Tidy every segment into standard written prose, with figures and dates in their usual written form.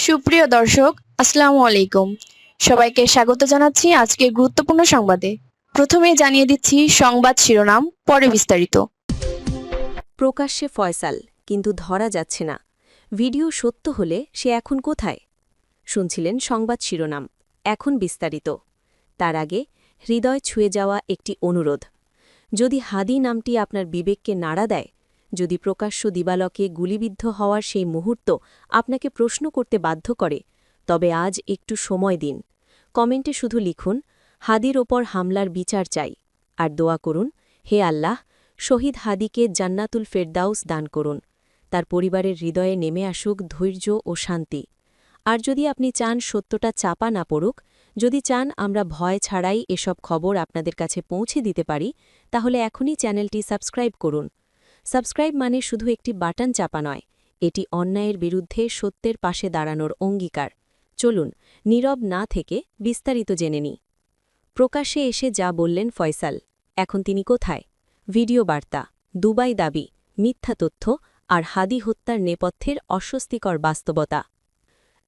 সুপ্রিয় দর্শক, আসসালামু আলাইকুম। সবাইকে স্বাগত জানাচ্ছি আজকের গুরুত্বপূর্ণ সংবাদে। প্রথমেই জানিয়ে দিচ্ছি সংবাদ শিরোনাম, পরে বিস্তারিত। প্রকাশ্যে ফয়সাল, কিন্তু ধরা যাচ্ছে না। ভিডিও সত্য হলে সে এখন কোথায়? শুনছিলেন সংবাদ শিরোনাম, এখন বিস্তারিত। তার আগে হৃদয় ছুঁয়ে যাওয়া একটি অনুরোধ। যদি হাদি নামটি আপনার বিবেককে নাড়া দেয়, যদি প্রকাশ্য দিবালকে গুলিবিদ্ধ হওয়ার সেই মুহূর্ত আপনাকে প্রশ্ন করতে বাধ্য করে, তবে আজ একটু সময় দিন। কমেন্টে শুধু লিখুন, হাদির ওপর হামলার বিচার চাই, আর দোয়া করুন, হে আল্লাহ, শহীদ হাদিকে জান্নাতুল ফেরদাউস দান করুন। তার পরিবারের হৃদয়ে নেমে আসুক ধৈর্য ও শান্তি। আর যদি আপনি চান সত্যটা চাপা না পড়ুক, যদি চান আমরা ভয় ছাড়াই এসব খবর আপনাদের কাছে পৌঁছে দিতে পারি, তাহলে এখনই চ্যানেলটি সাবস্ক্রাইব করুন। সাবস্ক্রাইব মানে শুধু একটি বাটন চাপা নয়, এটি অন্যায়ের বিরুদ্ধে সত্যের পাশে দাঁড়ানোর অঙ্গীকার। চলুন নীরব না থেকে বিস্তারিত জেনে নিই। প্রকাশ্যে এসে যা বললেন ফয়সাল, এখন তিনি কোথায়? ভিডিও বার্তা, দুবাই দাবি, মিথ্যা তথ্য আর হাদি হত্যার নেপথ্যের অস্বস্তিকর বাস্তবতা।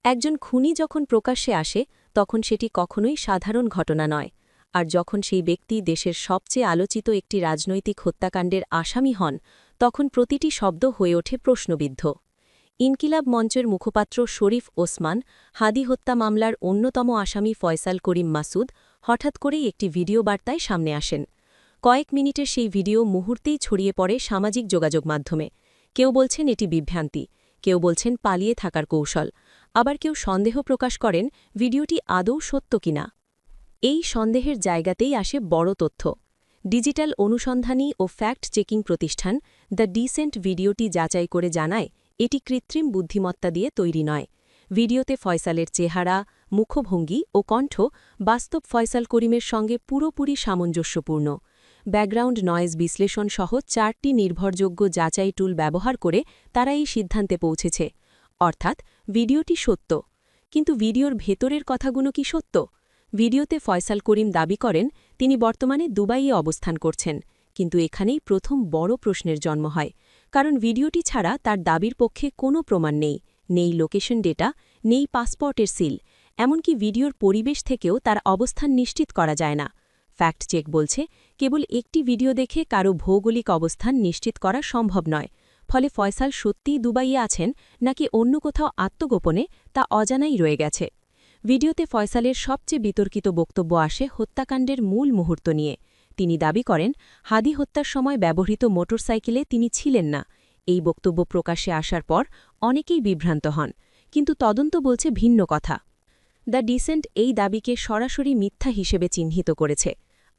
একজন খুনি যখন প্রকাশ্যে আসে, তখন সেটি কখনোই সাধারণ ঘটনা নয়। আর যখন সেই ব্যক্তি দেশের সবচেয়ে আলোচিত একটি রাজনৈতিক হত্যাকাণ্ডের আসামি হন, তখন প্রতিটি শব্দ হয়ে ওঠে প্রশ্নবিদ্ধ। ইনকিলাব মঞ্চের মুখপাত্র শরীফ ওসমান, হাদি হত্যা মামলার অন্যতম আসামি ফয়সাল করিম মাসুদ হঠাৎ করেই একটি ভিডিও বার্তায় সামনে আসেন। কয়েক মিনিটের সেই ভিডিও মুহূর্তেই ছড়িয়ে পড়ে সামাজিক যোগাযোগ মাধ্যমে। কেউ বলছেন এটি বিভ্রান্তি, কেউ বলছেন পালিয়ে থাকার কৌশল, আবার কেউ সন্দেহ প্রকাশ করেন ভিডিওটি আদৌ সত্য কিনা। এই সন্দেহের জায়গাতেই আসে বড় তথ্য। ডিজিটাল অনুসন্ধানী ও ফ্যাক্ট চেকিং প্রতিষ্ঠান দ্য ডিসেন্ট ভিডিওটি যাচাই করে জানায় এটি কৃত্রিম বুদ্ধিমত্তা দিয়ে তৈরি নয়। ভিডিওতে ফয়সালের চেহারা, মুখভঙ্গি ও কণ্ঠ বাস্তব ফয়সাল করিমের সঙ্গে পুরোপুরি সামঞ্জস্যপূর্ণ। ব্যাকগ্রাউন্ড নয়েজ বিশ্লেষণ সহ 4টি নির্ভরযোগ্য যাচাই টুল ব্যবহার করে তারা এই সিদ্ধান্তে পৌঁছেছে। অর্থাৎ ভিডিওটি সত্য। কিন্তু ভিডিওর ভেতরের কথাগুলো কি সত্য? ভিডিওতে ফয়সাল করিম দাবি করেন তিনি বর্তমানে দুবাইয়ে অবস্থান করছেন, কিন্তু এখানেই প্রথম বড় প্রশ্নের জন্ম হয়। কারণ ভিডিওটি ছাড়া তার দাবির পক্ষে কোনো প্রমাণ নেই, নেই লোকেশন ডেটা, নেই পাসপোর্টের সিল, এমনকি ভিডিওর পরিবেশ থেকেও তার অবস্থান নিশ্চিত করা যায় না। ফ্যাক্ট চেক বলছে কেবল একটি ভিডিও দেখে কারো ভৌগোলিক অবস্থান নিশ্চিত করা সম্ভব নয়। ফলে ফয়সাল সত্যিই দুবাইয়ে আছেন নাকি অন্য কোথাও আত্মগোপনে, তা অজানাই রয়ে গেছে। ভিডিওতে ফয়সালের সবচেয়ে বিতর্কিত বক্তব্য আসে হত্যাকাণ্ডের মূল মুহূর্ত নিয়ে। তিনি দাবি করেন হাদি হত্যার সময় ব্যবহৃত মোটরসাইকেলে তিনি ছিলেন না। এই বক্তব্য প্রকাশ্যে আসার পর অনেকেই বিভ্রান্ত হন, কিন্তু তদন্ত বলছে ভিন্ন কথা। দ্য ডিসেন্ট এই দাবিকে সরাসরি মিথ্যা হিসেবে চিহ্নিত করেছে।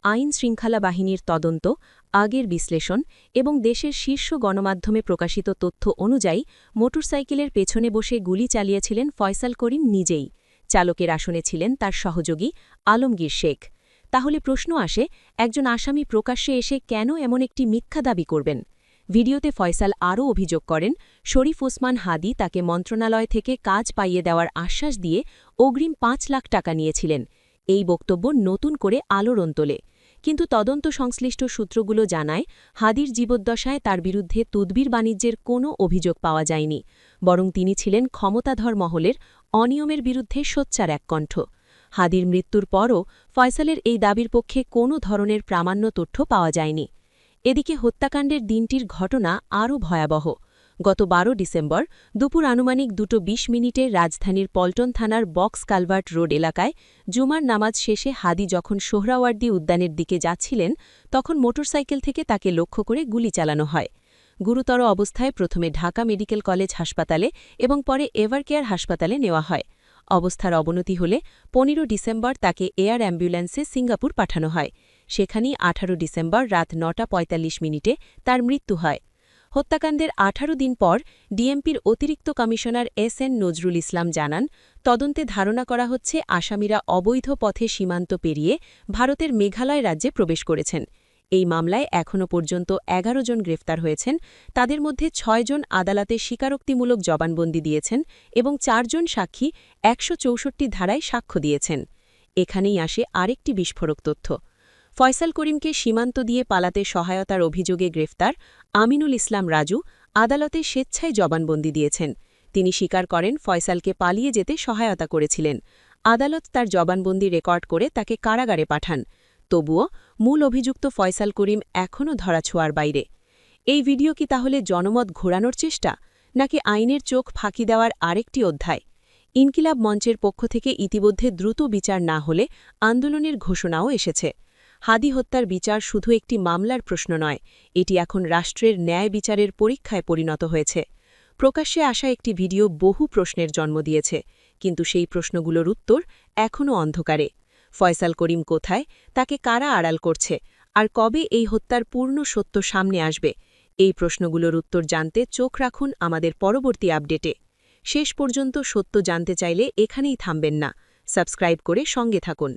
আইন শৃঙ্খলা বাহিনীর তদন্ত, আগের বিশ্লেষণ এবং দেশের শীর্ষ গণমাধ্যমে প্রকাশিত তথ্য অনুযায়ী মোটরসাইকেলের পেছনে বসে গুলি চালিয়েছিলেন ফয়সাল করিম নিজেই। চালকের আসনে ছিলেন তার সহযোগী আলমগীর শেখ। তাহলে প্রশ্ন আসে, একজন আসামি প্রকাশ্যে এসে কেন এমন একটি মিথ্যা দাবি করবেন? ভিডিওতে ফয়সাল আরও অভিযোগ করেন শরীফ ওসমান হাদি তাকে মন্ত্রণালয় থেকে কাজ পাইয়ে দেওয়ার আশ্বাস দিয়ে অগ্রিম ৫ লাখ টাকা নিয়েছিলেন। এই বক্তব্য নতুন করে আলোড়ন তোলে। কিন্তু তদন্ত সংশ্লিষ্ট সূত্রগুলো জানায় হাদির জীবদ্দশায় তার বিরুদ্ধে তদবির বাণিজ্যের কোনো অভিযোগ পাওয়া যায়নি, বরং তিনি ছিলেন ক্ষমতাধর মহলের অনিয়মের বিরুদ্ধে সোচ্চার এক কণ্ঠ। হাদির মৃত্যুর পরও ফয়সালের এই দাবির পক্ষে কোনো ধরনের প্রামাণ্য তথ্য পাওয়া যায়নি। এদিকে হত্যাকাণ্ডের দিনটির ঘটনা আরও ভয়াবহ। গত ১২ ডিসেম্বর দুপুর আনুমানিক ২:২০ রাজধানীর পল্টন থানার বক্স কালভার্ট রোড এলাকায় জুমার নামাজ শেষে হাদি যখন সোহরাওয়ার্দী উদ্যানের দিকে যাচ্ছিলেন, তখন মোটরসাইকেল থেকে তাকে লক্ষ্য করে গুলি চালানো হয়। গুরুতর অবস্থায় প্রথমে ঢাকা মেডিকেল কলেজ হাসপাতালে এবং পরে এভারকেয়ার হাসপাতালে নেওয়া হয়। অবস্থার অবনতি হলে ১৫ ডিসেম্বর তাকে এয়ার অ্যাম্বুলেন্সে সিঙ্গাপুর পাঠানো হয়। সেখানেই ১৮ ডিসেম্বর রাত ৯:৪৫ তার মৃত্যু হয়। হত্যাকাণ্ডের ১৮ দিন পর ডিএমপির অতিরিক্ত কমিশনার এস.এন. নজরুল ইসলাম জানান, তদন্তে ধারণা করা হচ্ছে আসামিরা অবৈধ পথে সীমান্ত পেরিয়ে ভারতের মেঘালয় রাজ্যে প্রবেশ করেছেন। এই মামলায় এখনও পর্যন্ত ১১ জন গ্রেফতার হয়েছেন। তাদের মধ্যে ৬ জন আদালতে স্বীকারোক্তিমূলক জবানবন্দি দিয়েছেন এবং ৪ জন সাক্ষী ১৬৪ ধারায় সাক্ষ্য দিয়েছেন। এখানেই আসে আরেকটি বিস্ফোরক তথ্য। ফয়সাল করিমকে সীমান্ত দিয়ে পালাতে সহায়তার অভিযোগে গ্রেফতার আমিনুল ইসলাম রাজু আদালতে স্বেচ্ছায় জবানবন্দি দিয়েছেন। তিনি স্বীকার করেন ফয়সালকে পালিয়ে যেতে সহায়তা করেছিলেন। আদালত তার জবানবন্দি রেকর্ড করে তাকে কারাগারে পাঠান। তবুও মূল অভিযুক্ত ফয়সাল করিম এখনও ধরাছোঁয়ার বাইরে। এই ভিডিও কি তাহলে জনমত ঘোরানোর চেষ্টা, নাকি আইনের চোখ ফাঁকি দেওয়ার আরেকটি অধ্যায়? ইনকিলাব মঞ্চের পক্ষ থেকে ইতিমধ্যে দ্রুত বিচার না হলে আন্দোলনের ঘোষণাও এসেছে। হাদি হত্যার বিচার শুধু একটি মামলার প্রশ্ন নয়, এটি এখন রাষ্ট্রের ন্যায় বিচারের পরীক্ষায় পরিণত হয়েছে। প্রকাশ্যে আসা একটি ভিডিও বহু প্রশ্নের জন্ম দিয়েছে, কিন্তু সেই প্রশ্নগুলোর উত্তর এখনও অন্ধকারে। ফয়সাল করিম কোথায়, তাকে কারা আড়াল করছে, আর কবে এই হত্যার পূর্ণ সত্য সামনে আসবে? এই প্রশ্নগুলোর উত্তর জানতে চোখ রাখুন আমাদের পরবর্তী আপডেটে। শেষ পর্যন্ত সত্য জানতে চাইলে এখানেই থামবেন না, সাবস্ক্রাইব করে সঙ্গে থাকুন।